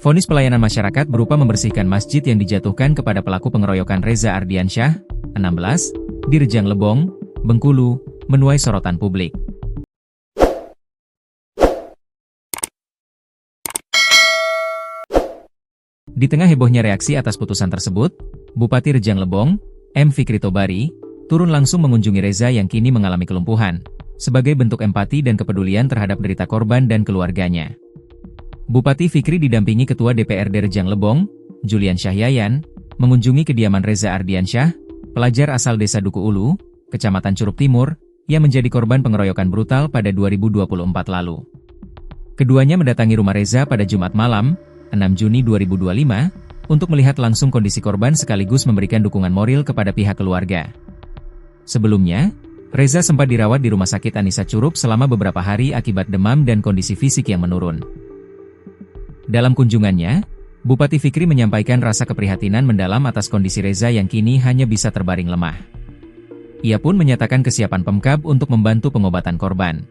Vonis pelayanan masyarakat berupa membersihkan masjid yang dijatuhkan kepada pelaku pengeroyokan Reza Ardiansyah, 16, di Rejang Lebong, Bengkulu, menuai sorotan publik. Di tengah hebohnya reaksi atas putusan tersebut, Bupati Rejang Lebong, M. Fikri Tobari, turun langsung mengunjungi Reza yang kini mengalami kelumpuhan, sebagai bentuk empati dan kepedulian terhadap derita korban dan keluarganya. Bupati Fikri didampingi Ketua DPRD Rejang Lebong, Julian Syahyayan, mengunjungi kediaman Reza Ardiansyah, pelajar asal Desa Duku Ulu, Kecamatan Curup Timur, yang menjadi korban pengeroyokan brutal pada 2024 lalu. Keduanya mendatangi rumah Reza pada Jumat malam, 6 Juni 2025, untuk melihat langsung kondisi korban sekaligus memberikan dukungan moral kepada pihak keluarga. Sebelumnya, Reza sempat dirawat di Rumah Sakit Anisa Curup selama beberapa hari akibat demam dan kondisi fisik yang menurun. Dalam kunjungannya, Bupati Fikri menyampaikan rasa keprihatinan mendalam atas kondisi Reza yang kini hanya bisa terbaring lemah. Ia pun menyatakan kesiapan Pemkab untuk membantu pengobatan korban.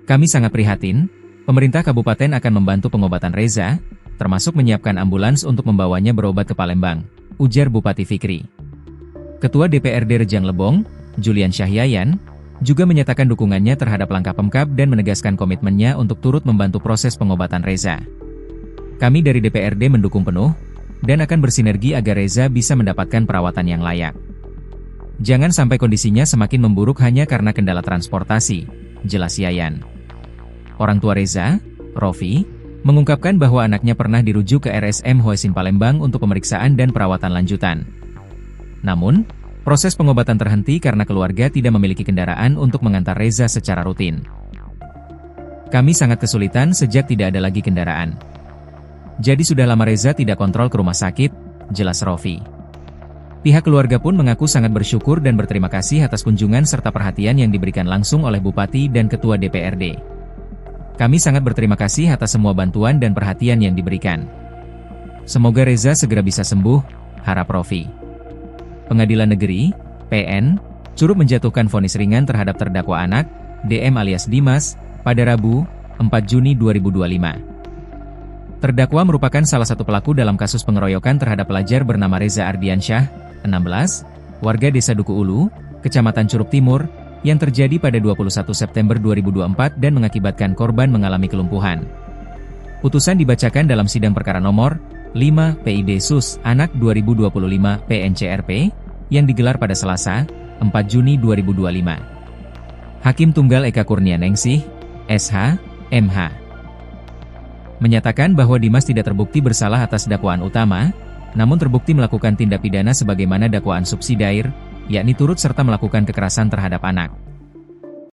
Kami sangat prihatin, pemerintah kabupaten akan membantu pengobatan Reza, termasuk menyiapkan ambulans untuk membawanya berobat ke Palembang, ujar Bupati Fikri. Ketua DPRD Rejang Lebong, Julian Syahyayan, juga menyatakan dukungannya terhadap langkah Pemkab dan menegaskan komitmennya untuk turut membantu proses pengobatan Reza. Kami dari DPRD mendukung penuh, dan akan bersinergi agar Reza bisa mendapatkan perawatan yang layak. Jangan sampai kondisinya semakin memburuk hanya karena kendala transportasi, jelas Yayan. Orang tua Reza, Rofi, mengungkapkan bahwa anaknya pernah dirujuk ke RSM Hoesin Palembang untuk pemeriksaan dan perawatan lanjutan. Namun, proses pengobatan terhenti karena keluarga tidak memiliki kendaraan untuk mengantar Reza secara rutin. Kami sangat kesulitan sejak tidak ada lagi kendaraan. Jadi sudah lama Reza tidak kontrol ke rumah sakit, jelas Rofi. Pihak keluarga pun mengaku sangat bersyukur dan berterima kasih atas kunjungan serta perhatian yang diberikan langsung oleh Bupati dan Ketua DPRD. Kami sangat berterima kasih atas semua bantuan dan perhatian yang diberikan. Semoga Reza segera bisa sembuh, harap Rofi. Pengadilan Negeri, PN, Curup menjatuhkan vonis ringan terhadap terdakwa anak, DM alias Dimas, pada Rabu, 4 Juni 2025. Terdakwa merupakan salah satu pelaku dalam kasus pengeroyokan terhadap pelajar bernama Reza Ardiansyah, 16, warga Desa Duku Ulu, Kecamatan Curup Timur, yang terjadi pada 21 September 2024 dan mengakibatkan korban mengalami kelumpuhan. Putusan dibacakan dalam sidang perkara nomor 5 PID Sus Anak 2025 PNCRP, yang digelar pada Selasa, 4 Juni 2025. Hakim Tunggal Eka Kurnianingsih, SH, MH, menyatakan bahwa Dimas tidak terbukti bersalah atas dakwaan utama, namun terbukti melakukan tindak pidana sebagaimana dakwaan subsidiar, yakni turut serta melakukan kekerasan terhadap anak.